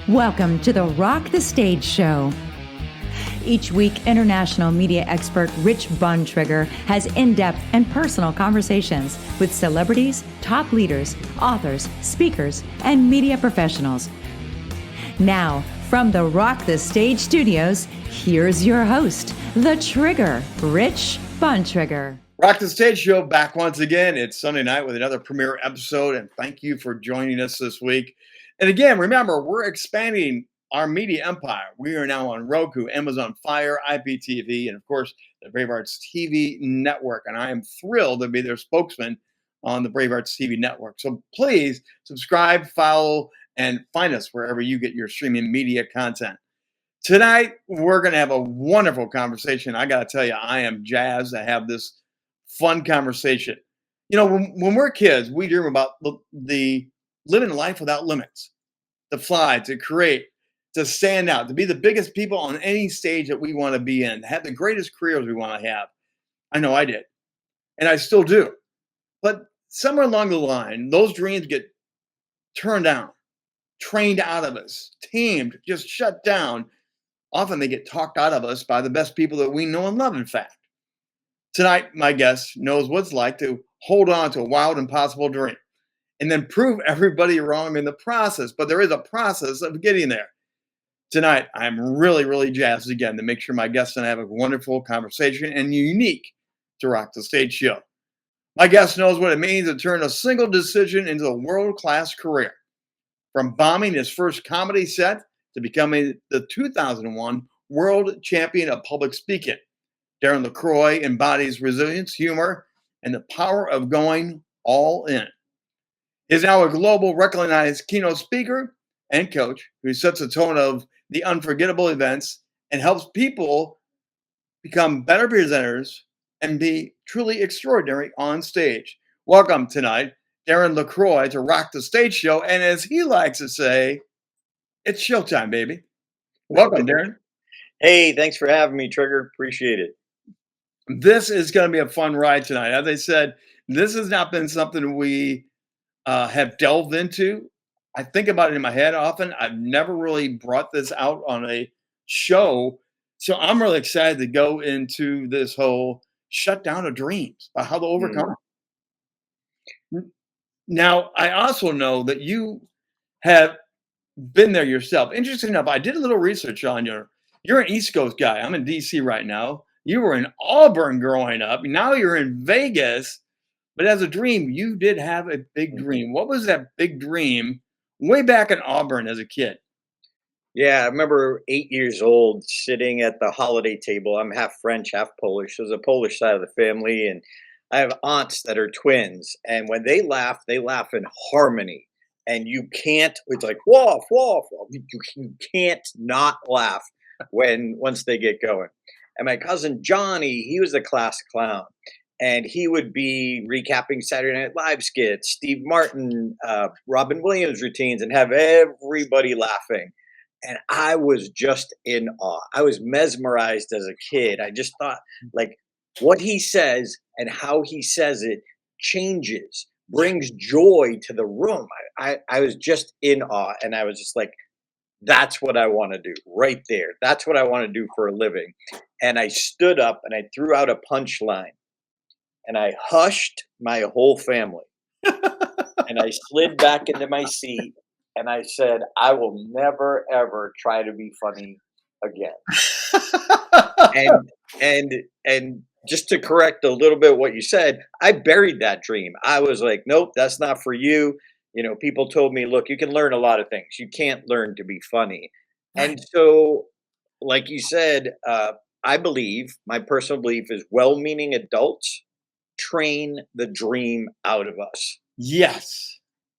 Welcome to the Rock the Stage Show. Each week, international media expert Rich Bontrager has in-depth and personal conversations with celebrities, top leaders, authors, speakers, and media professionals. Now, from the Rock the Stage studios, here's your host, the Trigger, Rich Bontrager. Rock the Stage Show back once again. It's Sunday night with another premiere episode, and thank you for joining us this week. And again, remember, we're expanding our media empire. We are now on Roku, Amazon Fire, IPTV, and of course, the Brave Arts TV network. And I am thrilled to be their spokesman on the Brave Arts TV network. So please subscribe, follow, and find us wherever you get your streaming media content. Tonight, we're going to have a wonderful conversation. I got to tell you, I am jazzed to have this fun conversation. You know, when we're kids, we dream about the living life without limits, to fly, to create, to stand out, to be the biggest people on any stage that we want to be in, have the greatest careers we want to have. I know I did, and I still do. But somewhere along the line, those dreams get turned down, trained out of us, tamed, just shut down. Often they get talked out of us by the best people that we know and love, in fact. Tonight, my guest knows what it's like to hold on to a wild, impossible dream and then prove everybody wrong in the process. But there is a process of getting there. Tonight, I'm really jazzed again to make sure my guests and I have a wonderful conversation and unique to Rock the Stage Show. My guest knows what it means to turn a single decision into a world-class career. From bombing his first comedy set to becoming the 2001 world champion of public speaking, Darren LaCroix embodies resilience, humor, and the power of going all in. He's now a global recognized keynote speaker and coach who sets the tone of the unforgettable events and helps people become better presenters and be truly extraordinary on stage. Welcome tonight, Darren LaCroix, to Rock the Stage Show. And as he likes to say, it's showtime, baby. Welcome, Darren. Hey, thanks for having me, Trigger. Appreciate it. This is going to be a fun ride tonight. As I said, this has not been something we have delved into. I think about it in my head often. I've never really brought this out on a show. So I'm really excited to go into this whole shutdown of dreams, about how to overcome it. Now, I also know that you have been there yourself. Interesting enough, I did a little research on you. You're an East Coast guy. I'm in DC right now. You were in Auburn growing up. Now you're in Vegas. But as a dream, you did have a big dream. What was that big dream way back in Auburn as a kid? Yeah, I remember 8 years old sitting at the holiday table. I'm half French, half Polish. There's a Polish side of the family. And I have aunts that are twins. And when they laugh in harmony. And you can't, it's like, woof, woof. You can't not laugh once they get going. And my cousin Johnny, he was a class clown. And he would be recapping Saturday Night Live skits, Steve Martin, Robin Williams routines, and have everybody laughing. And I was just in awe. I was mesmerized as a kid. I just thought, like, what he says and how he says it changes, brings joy to the room. I was just in awe. And I was just like, that's what I want to do right there. That's what I want to do for a living. And I stood up and I threw out a punchline. And I hushed my whole family. And I slid back into my seat. And I said, I will never, ever try to be funny again. and just to correct a little bit what you said, I buried that dream. I was like, nope, that's not for you. You know, people told me, look, you can learn a lot of things. You can't learn to be funny. Right. And so, like you said, I believe, my personal belief is well-meaning adults train the dream out of us. Yes.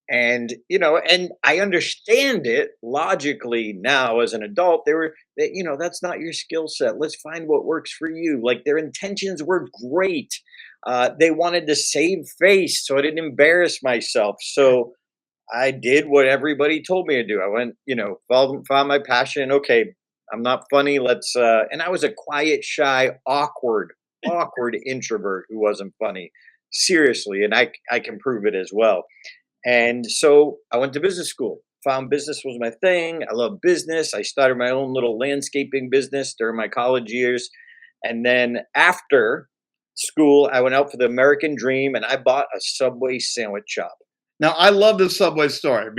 And, you know, and I understand it logically now as an adult. That's not your skill set. Let's find what works for you. Like, their intentions were great. They wanted to save face, so I didn't embarrass myself. So I did what everybody told me to do. I went, found my passion. Okay, I'm not funny. And I was a quiet, shy, awkward introvert who wasn't funny. Seriously. And I can prove it as well. And so I went to business school, found business was my thing. I love business. I started my own little landscaping business during my college years. And then after school, I went out for the American dream and I bought a Subway sandwich shop. Now, I love the Subway story.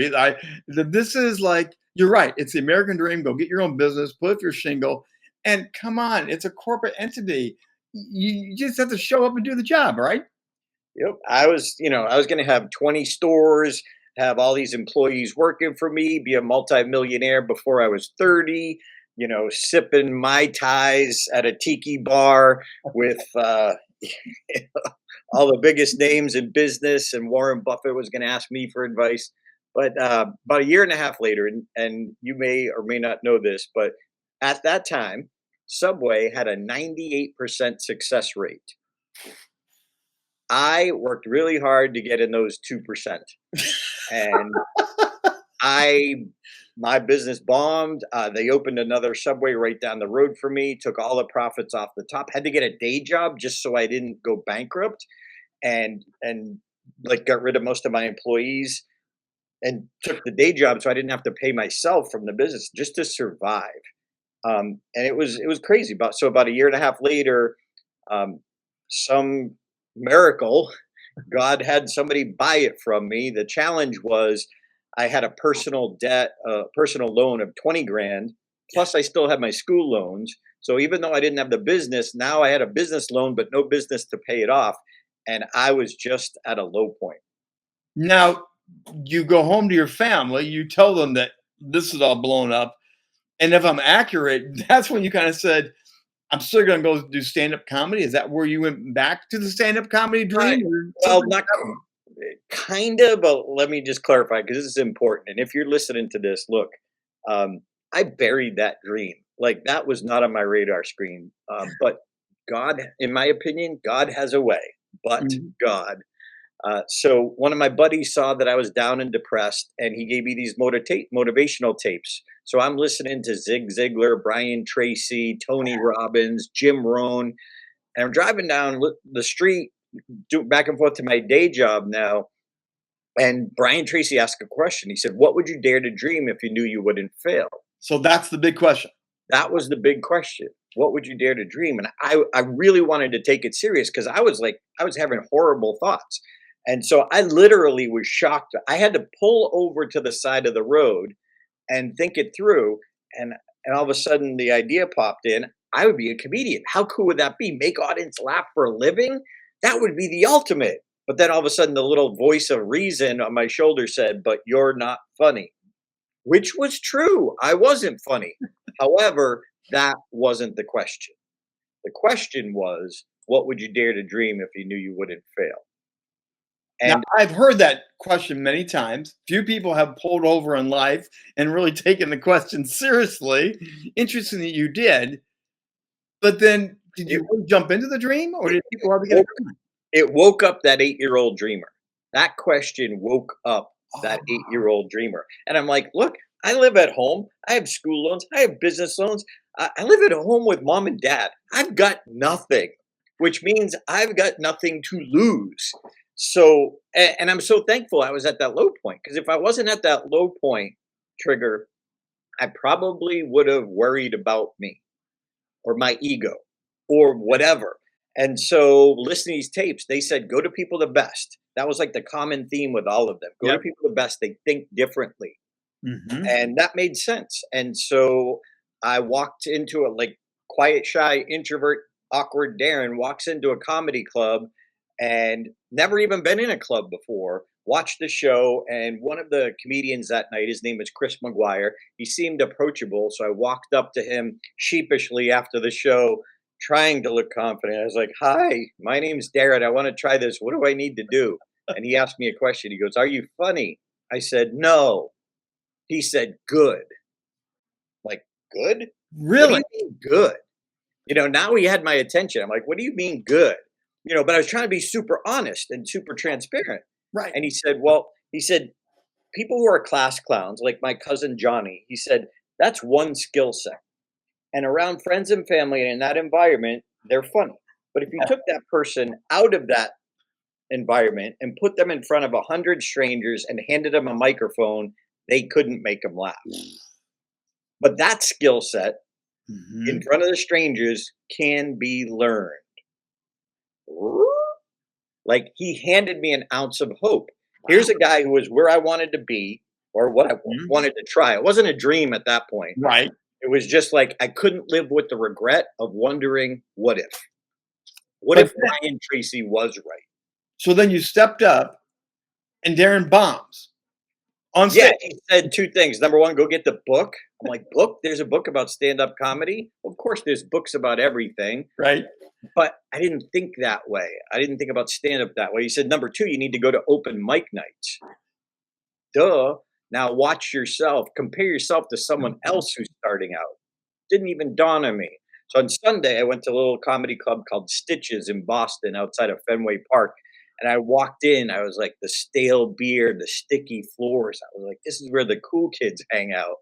This is like, you're right. It's the American dream. Go get your own business, put up your shingle, and come on, it's a corporate entity. You just have to show up and do the job, right? Yep. I was going to have 20 stores, have all these employees working for me, be a multimillionaire before I was 30, sipping Mai Tais at a tiki bar with all the biggest names in business, and Warren Buffett was going to ask me for advice. But about a year and a half later, and you may or may not know this, but at that time, Subway had a 98% success rate. I worked really hard to get in those 2%. And my business bombed. They opened another Subway right down the road for me, took all the profits off the top, had to get a day job just so I didn't go bankrupt, and like got rid of most of my employees and took the day job so I didn't have to pay myself from the business just to survive. And it was crazy. About a year and a half later, some miracle, God had somebody buy it from me. The challenge was I had a personal loan of 20 grand, plus I still had my school loans. So even though I didn't have the business, now I had a business loan, but no business to pay it off. And I was just at a low point. Now, you go home to your family, you tell them that this is all blown up. And if I'm accurate, that's when you kind of said, I'm still going to go do stand-up comedy. Is that where you went back to the stand-up comedy dream? Well, not kind of, but let me just clarify because this is important. And if you're listening to this, look, I buried that dream. Like that was not on my radar screen. But God, in my opinion, God has a way. But God. So one of my buddies saw that I was down and depressed, and he gave me these motivational tapes. So I'm listening to Zig Ziglar, Brian Tracy, Tony Robbins, Jim Rohn, and I'm driving down the street, back and forth to my day job now. And Brian Tracy asked a question. He said, "What would you dare to dream if you knew you wouldn't fail?" So that's the big question. That was the big question. What would you dare to dream? And I really wanted to take it serious because I was having horrible thoughts. And so I literally was shocked. I had to pull over to the side of the road and think it through. And all of a sudden the idea popped in. I would be a comedian. How cool would that be? Make audience laugh for a living? That would be the ultimate. But then all of a sudden the little voice of reason on my shoulder said, "But you're not funny," which was true. I wasn't funny. However, that wasn't the question. The question was, what would you dare to dream if you knew you wouldn't fail? And now, I've heard that question many times. Few people have pulled over in life and really taken the question seriously. Interesting that you did. But then did you really jump into the dream, or did people ever get it woke up that 8-year-old dreamer. That question woke up that 8-year-old dreamer. And I'm like, look, I live at home. I have school loans. I have business loans. I live at home with mom and dad. I've got nothing, which means I've got nothing to lose. So, and I'm so thankful I was at that low point, because if I wasn't at that low point, Trigger, I probably would have worried about me or my ego or whatever. And so listening to these tapes, they said, go to people the best. That was like the common theme with all of them. Go to people the best. They think differently. And that made sense. And so I walked into it like quiet, shy, introvert, awkward Darren walks into a comedy club and never even been in a club before, watched the show. And one of the comedians that night, his name is Chris McGuire. He seemed approachable. So I walked up to him sheepishly after the show, trying to look confident. I was like, "Hi, my name's Darren. I want to try this. What do I need to do?" And he asked me a question. He goes, "Are you funny?" I said, "No." He said, "Good." Like, good? Really? What do you mean good? Now he had my attention. I'm like, "What do you mean good?" But I was trying to be super honest and super transparent. Right. And he said, people who are class clowns, like my cousin Johnny, he said, that's one skill set. And around friends and family and in that environment, they're funny. But if you took that person out of that environment and put them in front of 100 strangers and handed them a microphone, they couldn't make them laugh. But that skill set in front of the strangers can be learned. Like, he handed me an ounce of hope. Here's a guy who was where I wanted to be, or what I wanted to try. It wasn't a dream at that point. Right. It was just like I couldn't live with the regret of wondering, what if? What if Brian Tracy was right? So then you stepped up and Darren bombs on Yeah, stage. he said two things. Number one, go get the book. I'm like, book? There's a book about stand-up comedy? Of course, there's books about everything. Right. But I didn't think that way. I didn't think about stand-up that way. He said, number two, you need to go to open mic nights. Duh. Now watch yourself. Compare yourself to someone else who's starting out. Didn't even dawn on me. So on Sunday, I went to a little comedy club called Stitches in Boston outside of Fenway Park. And I walked in. I was like, the stale beer, the sticky floors. I was like, this is where the cool kids hang out.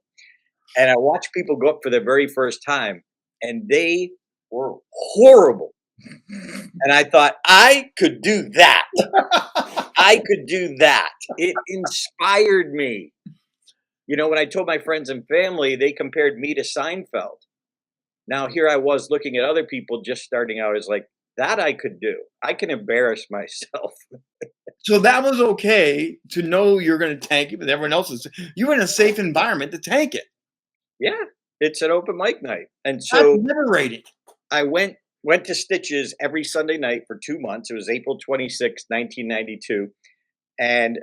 And I watched people go up for their very first time. And they were horrible. And I thought, I could do that. I could do that. It inspired me. You know, when I told my friends and family, they compared me to Seinfeld. Now here I was looking at other people just starting out as like, that I could do. I can embarrass myself. So that was okay to know you're going to tank it, but everyone else is. You were in a safe environment to tank it. Yeah, it's an open mic night. And That's so liberating. I went to Stitches every Sunday night for 2 months. It was April 26, 1992. And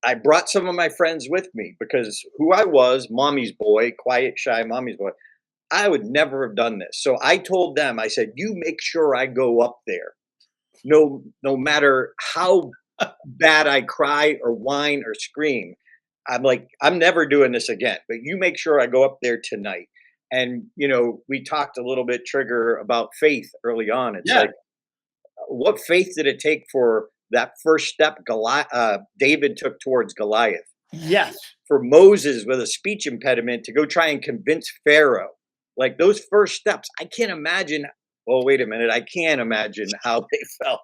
I brought some of my friends with me because who I was, mommy's boy, quiet, shy mommy's boy, I would never have done this. So I told them, I said, you make sure I go up there. No matter how bad I cry or whine or scream. I'm like, I'm never doing this again, but you make sure I go up there tonight. And, you know, we talked a little bit, Trigger, about faith early on. It's like, what faith did it take for that first step David took towards Goliath? Yes. For Moses with a speech impediment to go try and convince Pharaoh. Like those first steps, I can't imagine. Well, wait a minute. I can't imagine how they felt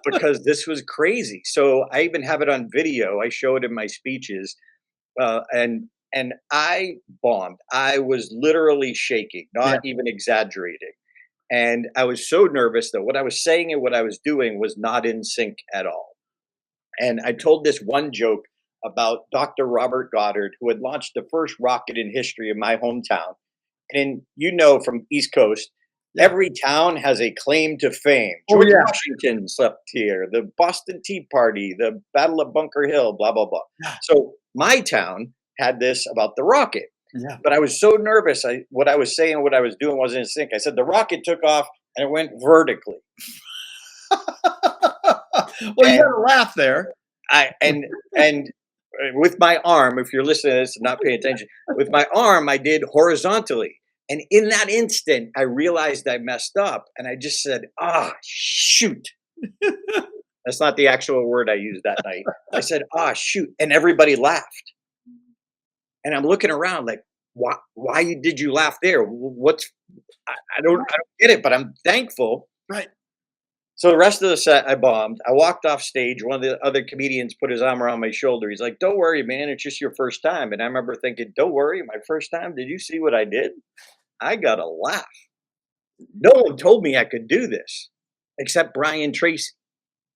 because this was crazy. So I even have it on video. I show it in my speeches. And I bombed. I was literally shaking, not even exaggerating. And I was so nervous that what I was saying and what I was doing was not in sync at all. And I told this one joke about Dr. Robert Goddard, who had launched the first rocket in history in my hometown. And you know, from East Coast, every town has a claim to fame. George Washington slept here, the Boston Tea Party, the Battle of Bunker Hill, blah, blah, blah. So my town had this about the rocket. Yeah. But I was so nervous. What I was saying and what I was doing wasn't in sync. I said the rocket took off and it went vertically. Well, you had a laugh there. And with my arm, if you're listening to this and not paying attention, with my arm, I did horizontally. And in that instant, I realized I messed up. And I just said, shoot. That's not the actual word I used that night. I said, shoot. And everybody laughed. And I'm looking around like, why did you laugh there? I don't get it, but I'm thankful. Right. So the rest of the set, I bombed. I walked off stage. One of the other comedians put his arm around my shoulder. He's like, don't worry, man. It's just your first time. And I remember thinking, don't worry, my first time. Did you see what I did? I got a laugh. No one told me I could do this except Brian Tracy.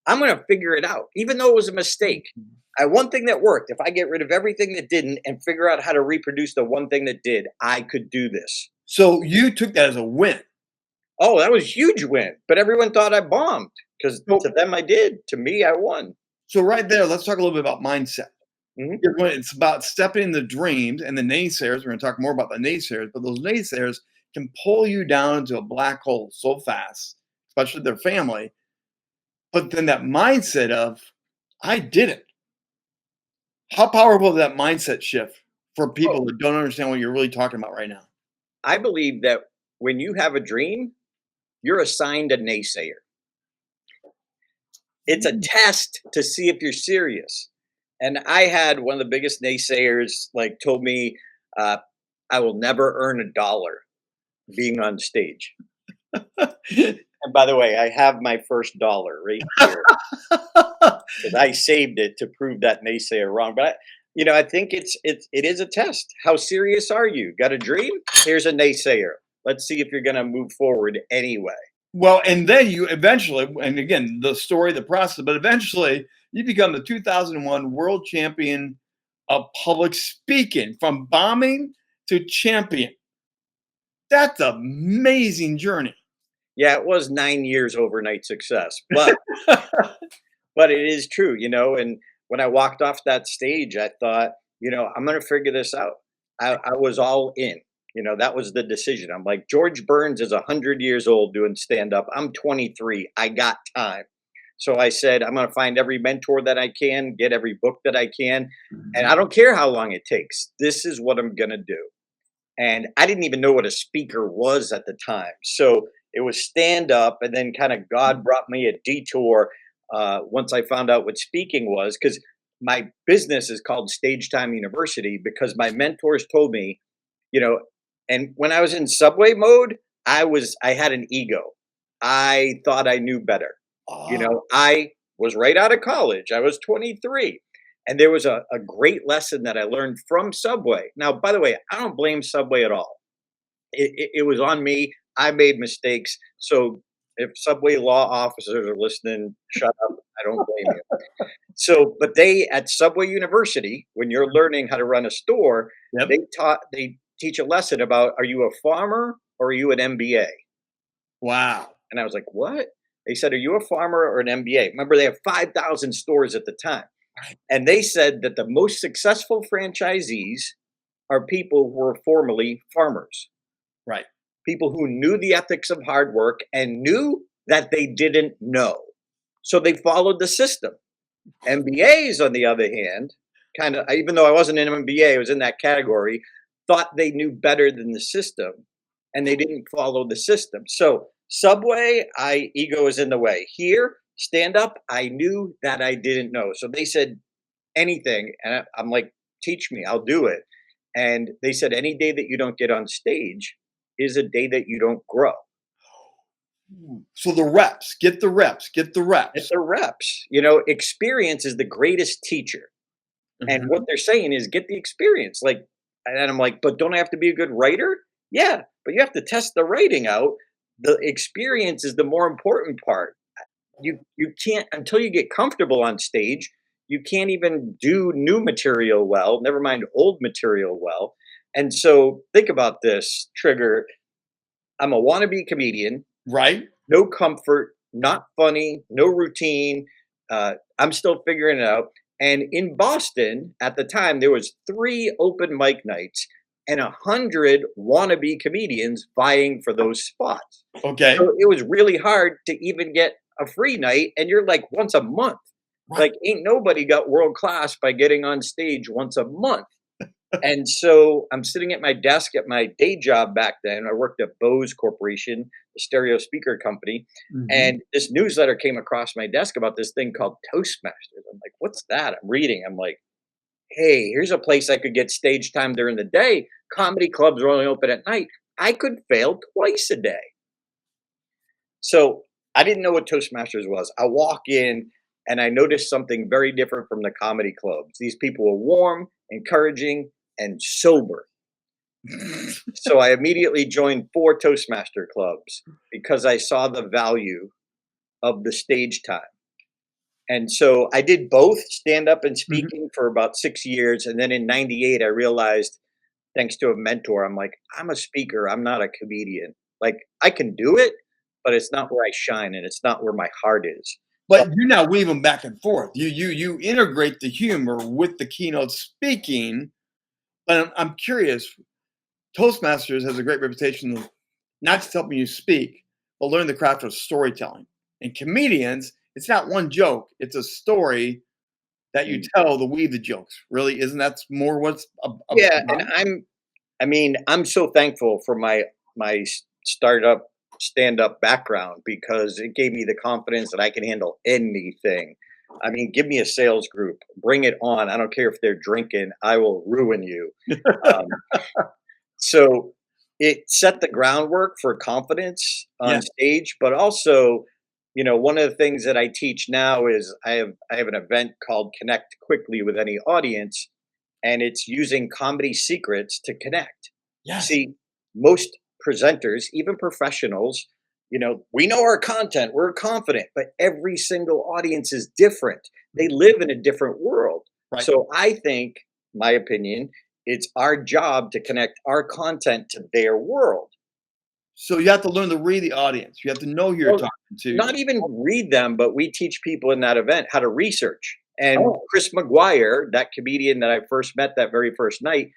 I'm going to figure it out, even though it was a mistake. One thing that worked, if I get rid of everything that didn't and figure out how to reproduce the one thing that did, I could do this. So you took that as a win. Oh, that was a huge win. But everyone thought I bombed because to them I did. To me, I won. So right there, let's talk a little bit about mindset. Mm-hmm. It's about stepping in the dreams and the naysayers. We're going to talk more about the naysayers, but those naysayers can pull you down into a black hole so fast, especially their family. But then that mindset of, I did it. How powerful is that mindset shift for people that don't understand what you're really talking about right now? I believe that when you have a dream, you're assigned a naysayer. It's a test to see if you're serious. And I had one of the biggest naysayers told me I will never earn $1 being on stage. And by the way, I have my first dollar right here. Because I saved it to prove that naysayer wrong. But I think it is a test. How serious are you? Got a dream? Here's a naysayer. Let's see if you're going to move forward anyway. Well, and then you eventually, and again, the story, the process, but eventually you become the 2001 world champion of public speaking, from bombing to champion. That's an amazing journey. Yeah, it was 9 years overnight success, but it is true, and when I walked off that stage, I thought, I'm going to figure this out. I was all in. That was the decision. I'm like, George Burns is 100 years old doing stand up. I'm 23. I got time. So I said, I'm going to find every mentor that I can, get every book that I can. And I don't care how long it takes. This is what I'm going to do. And I didn't even know what a speaker was at the time. So it was stand up. And then kind of God brought me a detour once I found out what speaking was, because my business is called Stage Time University, because my mentors told me, and when I was in subway mode, I had an ego. I thought I knew better. I was right out of college. I was 23. And there was a great lesson that I learned from Subway. Now, by the way, I don't blame Subway at all. It was on me. I made mistakes. So if Subway law officers are listening, shut up. I don't blame you. So, but they at Subway University, when you're learning how to run a store, Yep. they teach a lesson about, are you a farmer or are you an MBA? Wow. And I was like, what? They said, are you a farmer or an MBA? Remember, they have 5,000 stores at the time. And they said that the most successful franchisees are people who were formerly farmers. Right. People who knew the ethics of hard work and knew that they didn't know. So they followed the system. MBAs, on the other hand, kind of, even though I wasn't an MBA, I was in that category, thought they knew better than the system, and they didn't follow the system. So Subway, ego is in the way. Here, stand up, I knew that I didn't know. So they said anything, and I'm like, teach me, I'll do it. And they said, any day that you don't get on stage is a day that you don't grow. So the reps, get the reps. Get the reps. Experience is the greatest teacher. And what they're saying is get the experience. And I'm like, but don't I have to be a good writer? Yeah, but you have to test the writing out. The experience is the more important part. You can't, until you get comfortable on stage, you can't even do new material well, never mind old material well. And so think about this, Trigger. I'm a wannabe comedian. Right. No comfort, not funny, no routine. I'm still figuring it out. And in Boston at the time, there was 3 open mic nights and 100 wannabe comedians vying for those spots. Okay. So it was really hard to even get a free night. And you're like once a month. Right. Like ain't nobody got world class by getting on stage once a month. And so I'm sitting at my desk at my day job back then. I worked at Bose Corporation, the stereo speaker company. And this newsletter came across my desk about this thing called Toastmasters. I'm like, what's that? I'm reading. I'm like, hey, here's a place I could get stage time during the day. Comedy clubs are only open at night. I could fail twice a day. So I didn't know what Toastmasters was. I walk in and I noticed something very different from the comedy clubs. These people were warm, encouraging, and sober. So I immediately joined 4 Toastmaster clubs because I saw the value of the stage time. And so I did both stand up and speaking for about 6 years. And then in 98, I realized, thanks to a mentor, I'm like, I'm a speaker. I'm not a comedian. Like I can do it, but it's not where I shine and it's not where my heart is. But you now weave them back and forth. You integrate the humor with the keynote speaking. But I'm curious, Toastmasters has a great reputation of not just helping you speak, but learn the craft of storytelling. And comedians, it's not one joke, it's a story that you tell to weave the jokes. Really, isn't that more what's yeah, and I'm so thankful for my startup stand-up background because it gave me the confidence that I can handle anything. I mean, give me a sales group, bring it on. I don't care if they're drinking, I will ruin you. So it set the groundwork for confidence on stage, but also, one of the things that I teach now is I have an event called Connect Quickly with Any Audience. and it's using comedy secrets to connect. Yes. See, most presenters, even professionals, we know our content, we're confident, but every single audience is different. They live in a different world. Right. So I think, my opinion, it's our job to connect our content to their world. So you have to learn to read the audience. You have to know who you're Well, talking to. not even read them, but we teach people in that event how to research. And Oh. Chris McGuire, that comedian that I first met that very first night,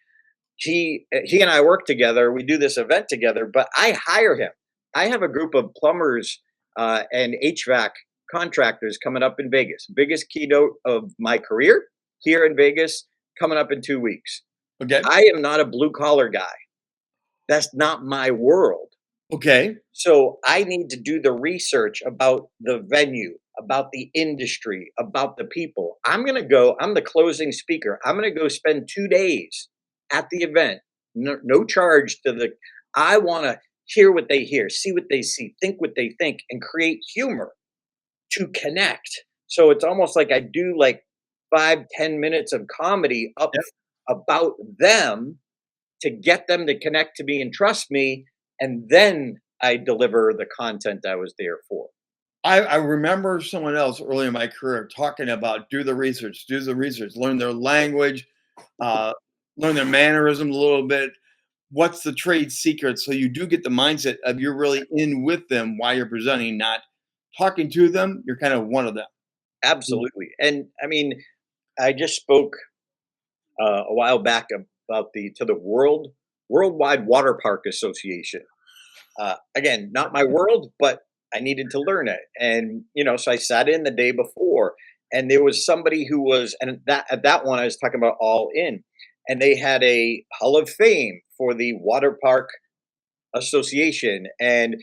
he and I work together. We do this event together, but I hire him. I have a group of plumbers and HVAC contractors coming up in Vegas. Biggest keynote of my career here in Vegas, coming up in 2 weeks. Okay. I am not a blue collar guy. That's not my world. Okay. So I need to do the research about the venue, about the industry, about the people. I'm the closing speaker. I'm going to go spend 2 days at the event. No charge I want to hear what they hear, see what they see, think what they think, and create humor to connect. So it's almost like I do like 5-10 minutes of comedy about them to get them to connect to me and trust me. And then I deliver the content I was there for. I remember someone else early in my career talking about do the research, learn their language, learn their mannerisms a little bit. What's the trade secret? So you do get the mindset of you're really in with them while you're presenting, not talking to them. You're kind of one of them. Absolutely. And I mean, I just spoke a while back about to the Worldwide Water Park Association. Again, not my world, but I needed to learn it. And, so I sat in the day before, and there was somebody who was, and at that one, I was talking about All In, and they had a Hall of Fame for the Water Park Association. And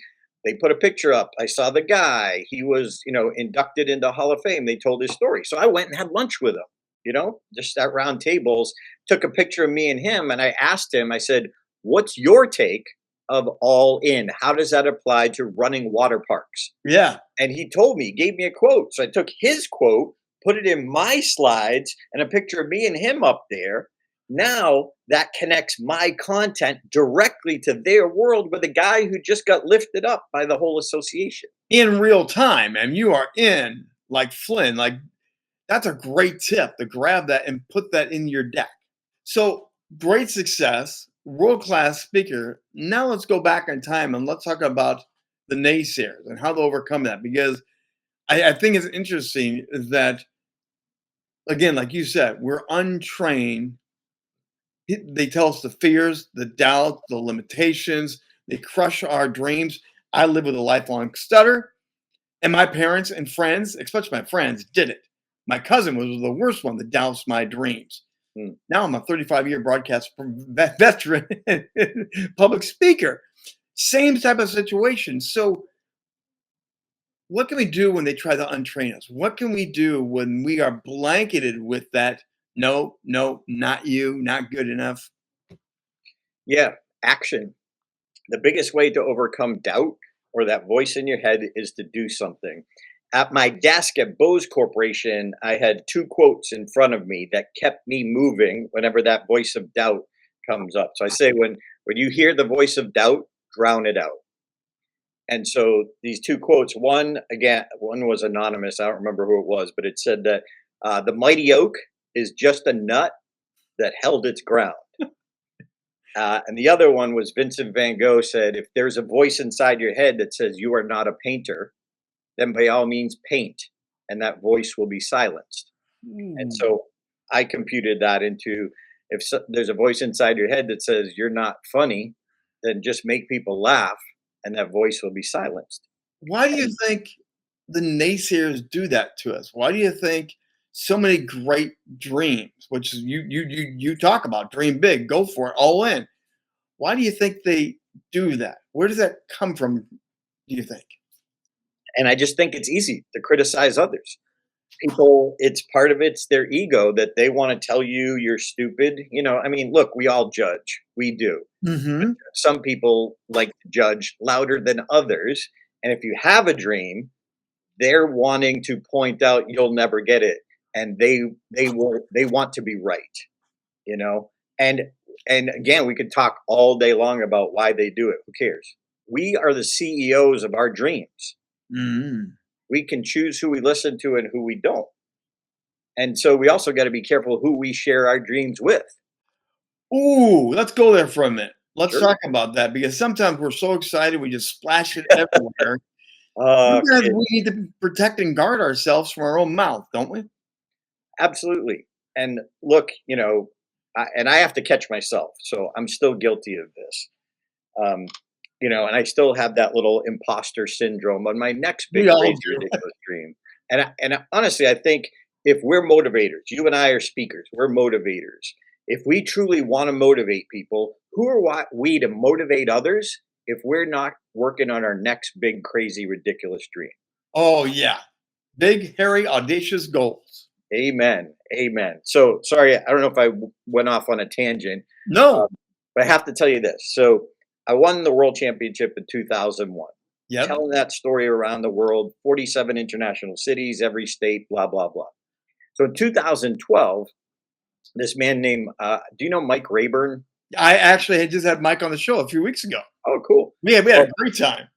they put a picture up. I saw the guy. He was, inducted into Hall of Fame. They told his story. So I went and had lunch with him, just at round tables, took a picture of me and him. And I asked him, I said, what's your take of All In? How does that apply to running water parks? Yeah. And he told me, gave me a quote. So I took his quote, put it in my slides, and a picture of me and him up there. Now that connects my content directly to their world with a guy who just got lifted up by the whole association. In real time, and you are in like Flynn. Like that's a great tip to grab that and put that in your deck. So great success, world-class speaker. Now let's go back in time and let's talk about the naysayers and how to overcome that. Because I think it's interesting that, again, like you said, we're untrained. They tell us the fears, the doubts, the limitations. They crush our dreams. I live with a lifelong stutter. And my parents and friends, especially my friends, did it. My cousin was the worst one that doubts my dreams. Now I'm a 35-year broadcast veteran public speaker. Same type of situation. So what can we do when they try to untrain us? What can we do when we are blanketed with that? No, not you, not good enough. Yeah, action. The biggest way to overcome doubt or that voice in your head is to do something. At my desk at Bose Corporation, I had 2 quotes in front of me that kept me moving whenever that voice of doubt comes up. So I say, when you hear the voice of doubt, drown it out. And so these 2 quotes, one was anonymous. I don't remember who it was, but it said that the mighty oak is just a nut that held its ground. And the other one was Vincent van Gogh said, if there's a voice inside your head that says you are not a painter, then by all means paint, and that voice will be silenced. And so I computed that into, there's a voice inside your head that says you're not funny, then just make people laugh, and that voice will be silenced. Why do you think the naysayers do that to us? Why do you think so many great dreams, which you talk about, dream big, go for it, all in? Why do you think they do that? Where does that come from, do you think? And I just think it's easy to criticize others. People, it's their ego that they want to tell you you're stupid. Look, we all judge. We do. Mm-hmm. Some people like to judge louder than others. And if you have a dream, they're wanting to point out you'll never get it. And they want to be right. you know, and again, we could talk all day long about why they do it. Who cares? We are the CEOs of our dreams. Mhm. We can choose who we listen to and who we don't. And so we also got to be careful who we share our dreams with. Ooh, let's go there for a minute. Let's Sure. talk about that because sometimes we're so excited we just splash it everywhere. Sometimes Kids, we need to protect and guard ourselves from our own mouth, don't we? absolutely. And look, and I have to catch myself. So I'm still guilty of this. Um, and I still have that little imposter syndrome on my next big We all crazy do. ridiculous dream. Honestly, I think if we're motivators, you and I are speakers, we're motivators. If we truly want to motivate people, who are we to motivate others if we're not working on our next big crazy ridiculous dream? Oh yeah. Big, hairy, audacious goals. Amen. Amen. So sorry, I don't know if I went off on a tangent, No. but I have to tell you this. So I won the world championship in 2001. Yep. Telling that story around the world, 47 international cities, every state, blah, blah, blah. So in 2012, this man named, do you know Mike Rayburn? I actually had just had Mike on the show a few weeks ago. Oh, cool. We had Well, a great time.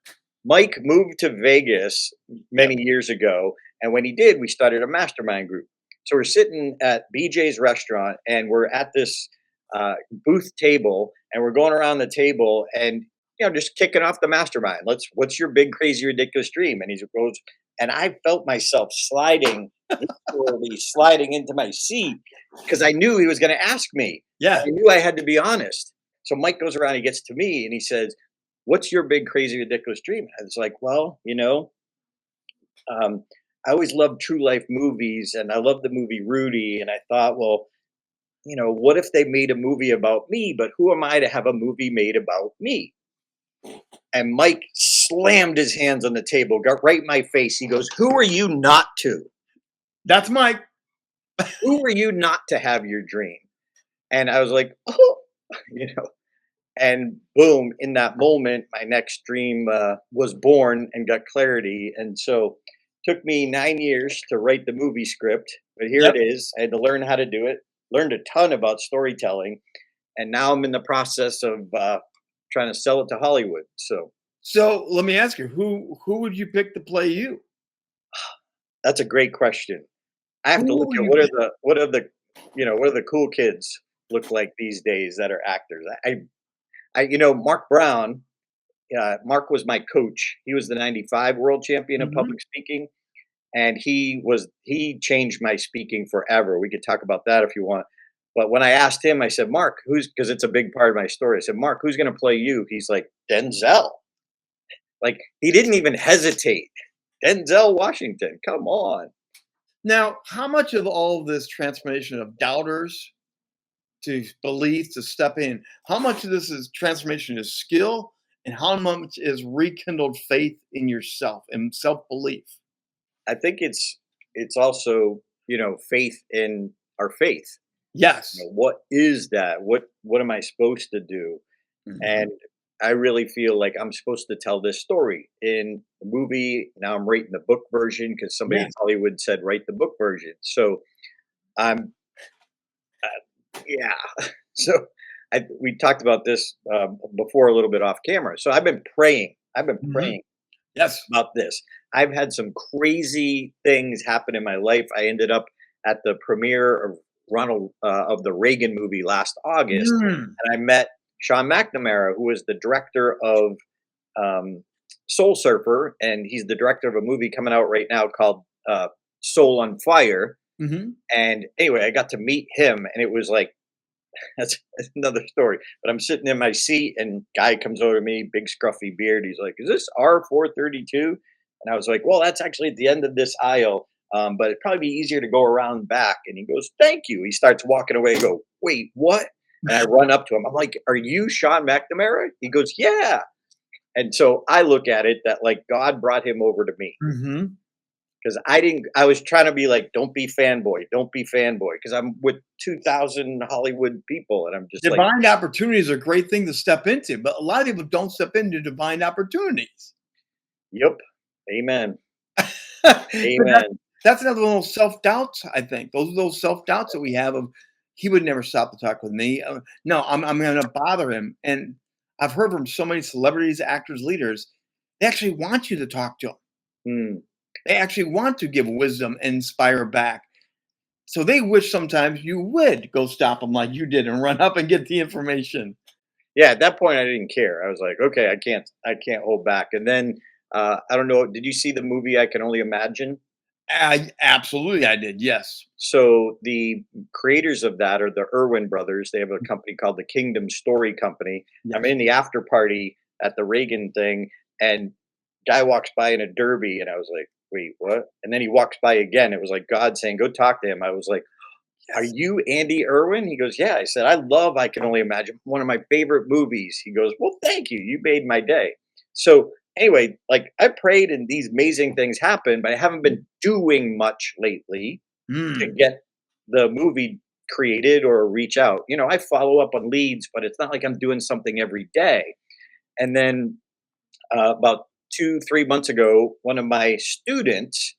Mike moved to Vegas many years ago. And when he did, we started a mastermind group. So we're sitting at BJ's restaurant and we're at this booth table and we're going around the table and, just kicking off the mastermind. What's your big, crazy, ridiculous dream? And he goes, and I felt myself sliding into my seat because I knew he was going to ask me. Yeah. I knew I had to be honest. So Mike goes around, he gets to me and he says, what's your big, crazy, ridiculous dream? I was like, well, I always loved true life movies and I love the movie Rudy. And I thought, well, what if they made a movie about me? But who am I to have a movie made about me? And Mike slammed his hands on the table, got right in my face. He goes, who are you not to? That's Mike. Who are you not to have your dream? And I was like, oh, and boom, in that moment, my next dream was born and got clarity. And so took me 9 years to write the movie script, but here Yep. it is. I had to learn how to do it, learned a ton about storytelling. And now I'm in the process of trying to sell it to Hollywood. So let me ask you, who would you pick to play you? That's a great question. I have to Who look would at you what are pick? the cool kids look like these days that are actors. Mark Brown. Mark was my coach. He was the '95 world champion of Mhm. public speaking, and he changed my speaking forever. We could talk about that if you want. But when I asked him, I said, Mark, because it's a big part of my story. I said, Mark, who's going to play you? He's like, Denzel. Like he didn't even hesitate. Denzel Washington. Come on. Now, how much of all of this transformation of doubters to belief to step in, how much of this is transformation is skill and how much is rekindled faith in yourself and self-belief? I think it's also, faith in our faith. Yes. What is that? What am I supposed to do? Mhm. And I really feel like I'm supposed to tell this story in the movie. Now I'm writing the book version because somebody in Yes. Hollywood said write the book version. So I'm yeah. So we talked about this before a little bit off camera. So I've been praying. I've been Mhm. praying Yes. about this. I've had some crazy things happen in my life. I ended up at the premiere of the Reagan movie last August, Mm. and I met Sean McNamara, who is the director of um, Soul Surfer, and he's the director of a movie coming out right now called Soul on Fire. Mhm. And anyway, I got to meet him, and it was like that's another story. But I'm sitting in my seat, and guy comes over to me, big scruffy beard. He's like, "Is this R432?" And I was like, "Well, that's actually at the end of this aisle, but it'd probably be easier to go around back." And he goes, "Thank you." He starts walking away. I go, "Wait, what?" And I run up to him. I'm like, "Are you Sean McNamara?" He goes, "Yeah." And so I look at it that like God brought him over to me Mhm. because I didn't. I was trying to be like, "Don't be fanboy, don't be fanboy," because I'm with 2,000 Hollywood people, and I'm just like, Divine opportunities are a great thing to step into, but a lot of people don't step into divine opportunities. "Yep, amen, But amen." that's another one of those self-doubts, I think. Those are those self-doubts that we have of, he would never stop to talk with me. No, I'm going to bother him. And I've heard from so many celebrities, actors, leaders, they actually want you to talk to them. Mm. They actually want to give wisdom and inspire back. So they wish sometimes you would go stop them like you did and run up and get the information. Yeah, at that point I didn't care. I was like, okay, I can't hold back. And then I don't know, did you see the movie I Can Only Imagine? Absolutely, I did. Yes. So the creators of that are the Irwin brothers. They have a company called the Kingdom Story Company. I'm Yes. in the after party at the Reagan thing, and guy walks by in a derby, and I was like, "Wait, what?" And then he walks by again. It was like God saying, "Go talk to him." I was like, "Are you Andy Irwin?" He goes, "Yeah." I said, "I love I Can Only Imagine. One of my favorite movies." He goes, "Well, thank you. You made my day." So anyway, like I prayed and these amazing things happen, but I haven't been doing much lately to Mm, get the movie created or reach out. I follow up on leads, but it's not like I'm doing something every day. And then about 2, 3 months ago, one of my students,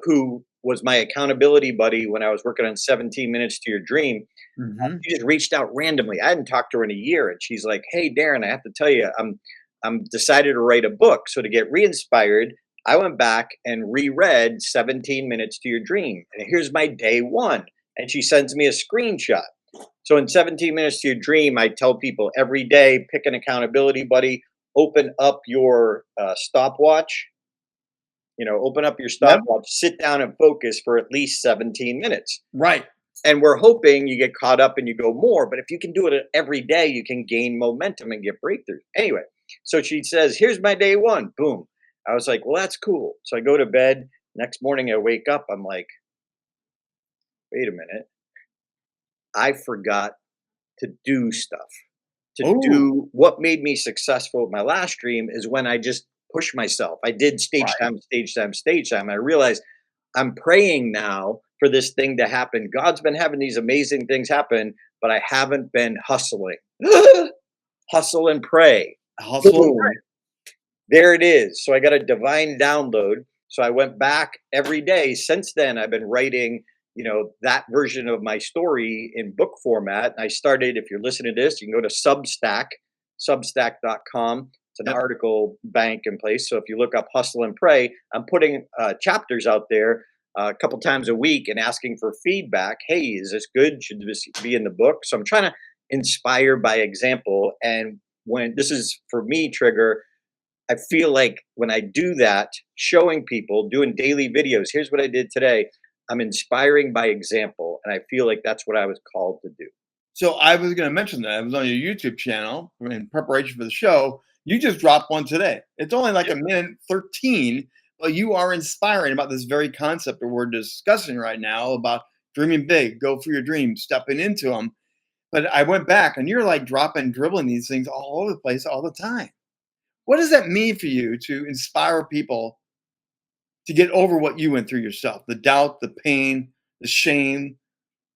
who was my accountability buddy when I was working on 17 Minutes to Your Dream, mhm. she just reached out randomly. I hadn't talked to her in a year, and she's like, "Hey, Darren, I have to tell you, I'm decided to write a book. So to get re-inspired, I went back and reread 17 Minutes to Your Dream, and here's my day one." And she sends me a screenshot. So in 17 Minutes to Your Dream, I tell people every day, pick an accountability buddy, open up your stopwatch. Open up your Yep. stopwatch, sit down and focus for at least 17 minutes. Right. And we're hoping you get caught up and you go more. But if you can do it every day, you can gain momentum and get breakthroughs. Anyway, so she says, "Here's my day one." Boom. I was like, "Well, that's cool." So I go to bed. Next morning, I wake up. I'm like, wait a minute. I forgot to do stuff. To Oh, do what made me successful with my last dream is when I just push myself. I did stage right. time, stage time, stage time. I realized I'm praying now for this thing to happen. God's been having these amazing things happen, but I haven't been hustling. Hustle and pray. Hustle and Boom. There it is. So I got a divine download. So I went back every day. Since then, I've been writing, that version of my story in book format. And I started, if you're listening to this, you can go to Substack, substack.com. It's an yep. article bank in place. So if you look up Hustle and Pray, I'm putting chapters out there a couple times a week and asking for feedback. Hey, is this good? Should this be in the book? So I'm trying to inspire by example. And when this is for me, Trigger, I feel like when I do that, showing people, doing daily videos, here's what I did today. I'm inspiring by example. And I feel like that's what I was called to do. So I was going to mention that I was on your YouTube channel in preparation for the show. You just dropped one today. It's only like a minute 13, but you are inspiring about this very concept that we're discussing right now about dreaming big, go for your dreams, stepping into them. But I went back and you're like dropping, dribbling these things all over the place all the time. What does that mean for you to inspire people to get over what you went through yourself? The doubt, the pain, the shame.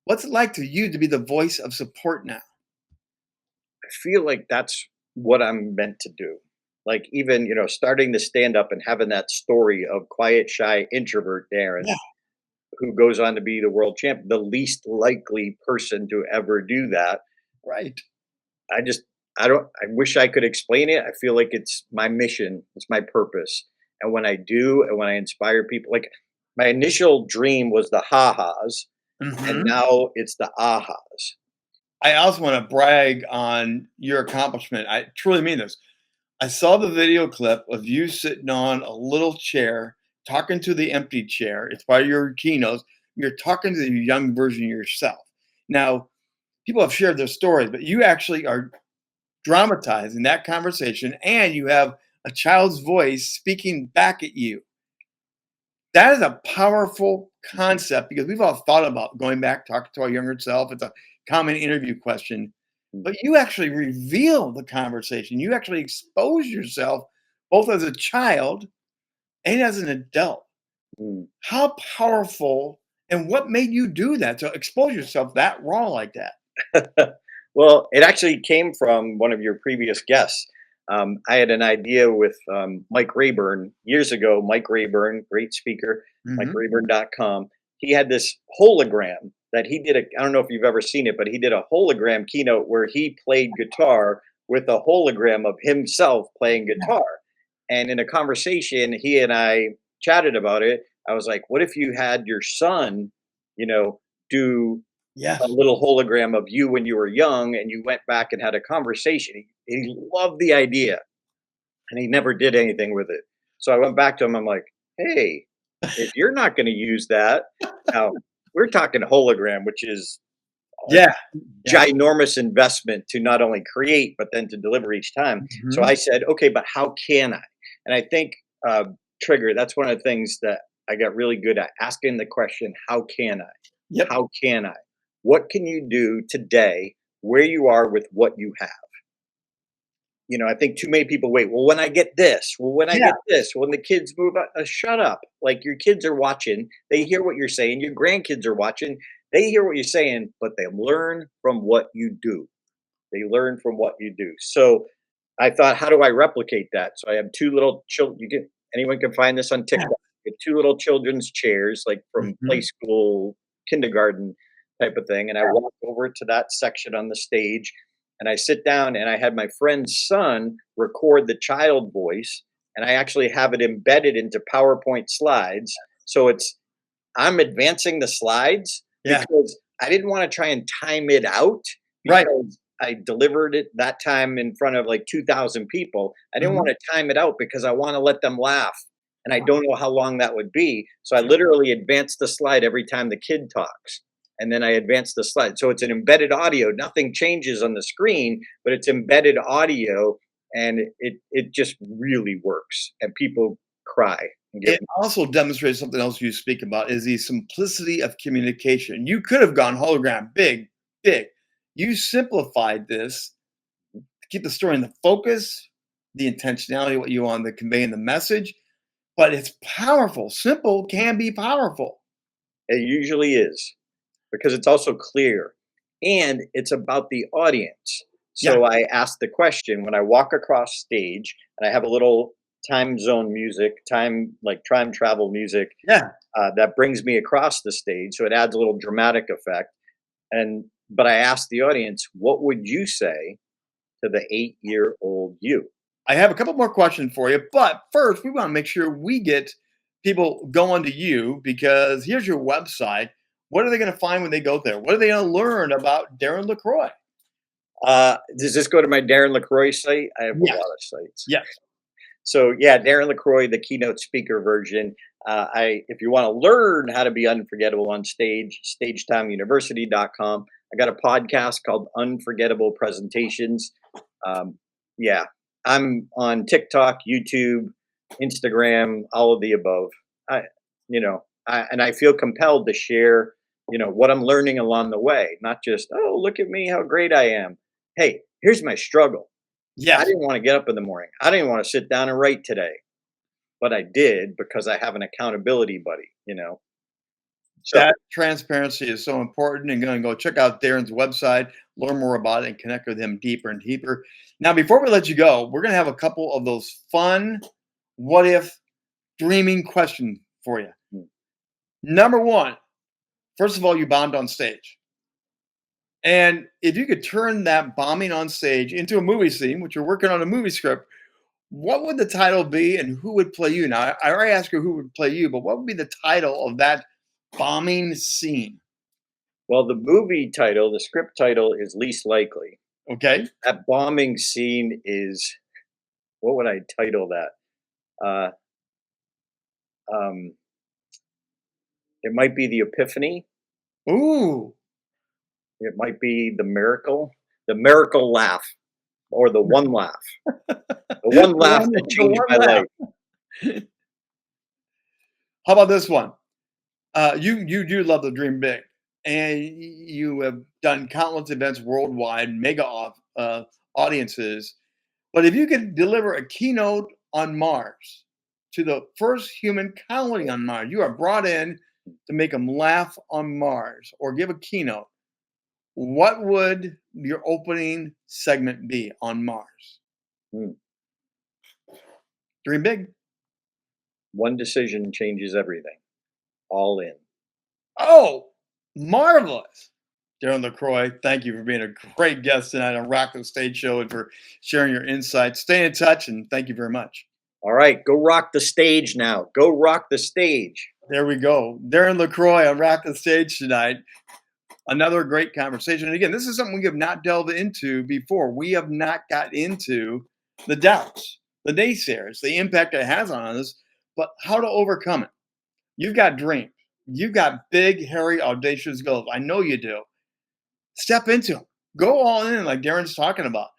What's it like to you to be the voice of support now? I feel like that's what I'm meant to do. Like even, starting to stand up and having that story of quiet, shy, introvert Darren Yeah, who goes on to be the world champion, the least likely person to ever do that. right. I just I wish I could explain it. I feel like it's my mission, it's my purpose. And when I do, and when I inspire people, like my initial dream was the ha-has, and Mhm. now it's the ahas. I also want to brag on your accomplishment. I truly mean this. I saw the video clip of you sitting on a little chair, talking to the empty chair. It's part of your keynotes. You're talking to the young version of yourself. Now, people have shared their stories, but you actually are dramatizing that conversation and you have a child's voice speaking back at you. That is a powerful concept because we've all thought about going back, talking to our younger self. It's a common interview question, but you actually reveal the conversation. You actually expose yourself both as a child and as an adult. Mm. How powerful and what made you do that? To expose yourself that raw like that. Well, it actually came from one of your previous guests. I had an idea with Mike Rayburn years ago. Mike Rayburn, great speaker, Mhm. MikeRayburn.com. He had this hologram that he did I don't know if you've ever seen it, but he did a hologram keynote where he played guitar with a hologram of himself playing guitar. And in a conversation, he and I chatted about it. I was like, what if you had your son, do a Yes. little hologram of you when you were young and you went back and had a conversation? He loved the idea and he never did anything with it. So I went back to him. I'm like, hey, if you're not going to use that, now we're talking hologram, which is a Yeah. Yeah. ginormous investment to not only create, but then to deliver each time. So Mhm. I said, okay, but how can I? And I think, Trigger, that's one of the things that I got really good at, asking the question, how can I? Yep. How can I? What can you do today where you are with what you have? I think too many people wait. Well, when I get this, well, when I Yeah. get this, when the kids move out, shut up. Like your kids are watching, they hear what you're saying. Your grandkids are watching, they hear what you're saying, but they learn from what you do. They learn from what you do. So I thought, how do I replicate that? So I have two little children. Anyone can find this on TikTok. I have two little children's chairs, like from play Mhm. school, kindergarten type of thing. And I walk over to that section on the stage and I sit down and I had my friend's son record the child voice and I actually have it embedded into PowerPoint slides. So I'm advancing the slides Yeah. because I didn't want to try and time it out Right. because I delivered it that time in front of like 2,000 people. I didn't want Mhm. to time it out because I want to let them laugh. And I don't know how long that would be. So I literally advance the slide every time the kid talks. And then I advance the slide. So it's an embedded audio. Nothing changes on the screen, but it's embedded audio. And it just really works. And people cry and give It also demonstrates something else you speak about is the simplicity of communication. You could have gone hologram, big, big. You simplified this to keep the story in the focus, the intentionality, what you want to convey in the message, but it's powerful. Simple can be powerful. It usually is, because it's also clear and it's about the audience. Yeah. So I ask the question when I walk across stage and I have a little time zone music, time travel music Yeah. that brings me across the stage. So it adds a little dramatic effect. But I ask the audience, what would you say to the 8-year-old you? I have a couple more questions for you, but first we want to make sure we get people going to you because here's your website. What are they going to find when they go there? What are they going to learn about Darren LaCroix? Does this go to my Darren LaCroix site? I have a Yes. lot of sites. Yes. So yeah, Darren LaCroix, the keynote speaker version. If you want to learn how to be unforgettable on stage, stagetimeuniversity.com. I got a podcast called Unforgettable Presentations. Yeah, I'm on TikTok, YouTube, Instagram, all of the above. I, and I feel compelled to share, what I'm learning along the way, not just, oh, look at me, how great I am. Hey, here's my struggle. I Yes. didn't want to get up in the morning. I didn't want to sit down and write today, but I did because I have an accountability buddy. So That transparency is so important and going to go check out Darren's website, learn more about it, and connect with him deeper and deeper. Now, before we let you go, we're going to have a couple of those fun what if dreaming questions for you. mm, Number one, first of all, you bombed on stage. And if you could turn that bombing on stage into a movie scene, which you're working on a movie script, what would the title be and who would play you? Now, I already asked you who would play you, but what would be the title of that bombing scene? well, the movie title, the script title is Least Likely. Okay. That bombing scene is, what would I title that? Uh, um, it might be the Epiphany. Ooh. It might be the miracle laugh, or the one laugh, the one The laugh one, that the changed one my laugh. life. How about this one? You do love to dream big, and you have done countless events worldwide, mega audiences. But if you could deliver a keynote on Mars to the first human colony on Mars, you are brought in to make them laugh on Mars or give a keynote. What would your opening segment be on Mars? Hmm. Dream big. One decision changes everything. All in. Oh, marvelous Darren LaCroix, thank you for being a great guest tonight on Rock the Stage Show and for sharing your insights. Stay in touch, and thank you very much. All right, go rock the stage now. Go rock the stage. There we go. Darren LaCroix on Rock the Stage tonight. Another great conversation. And again, this is something we have not delved into before. We have not got into the doubts, the naysayers, the impact it has on us, but how to overcome it. You've got dreams. You've got big, hairy, audacious goals. I know you do. Step into them. Go all in like Darren's talking about.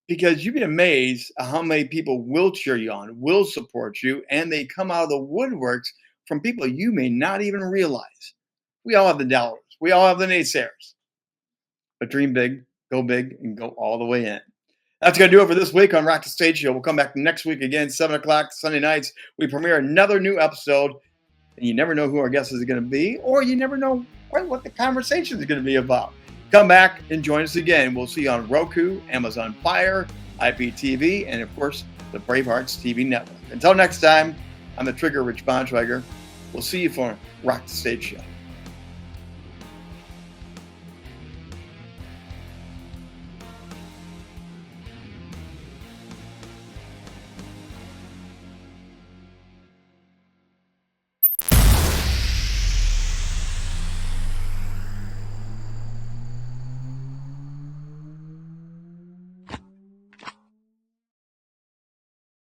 Because you'd be amazed at how many people will cheer you on, will support you, and they come out of the woodworks from people you may not even realize. We all have the doubters. We all have the naysayers. But dream big, and go all the way in. That's going to do it for this week on Rock the Stage Show. We'll come back next week again, 7 o'clock Sunday nights. We premiere another new episode. And you never know who our guest is going to be, or you never know quite what the conversation is going to be about. Come back and join us again. We'll see you on Roku, Amazon Fire, IPTV, and of course, the Bravehearts TV network. Until next time, I'm the Trigger, Rich Bontrager. We'll see you for Rock the Stage Show.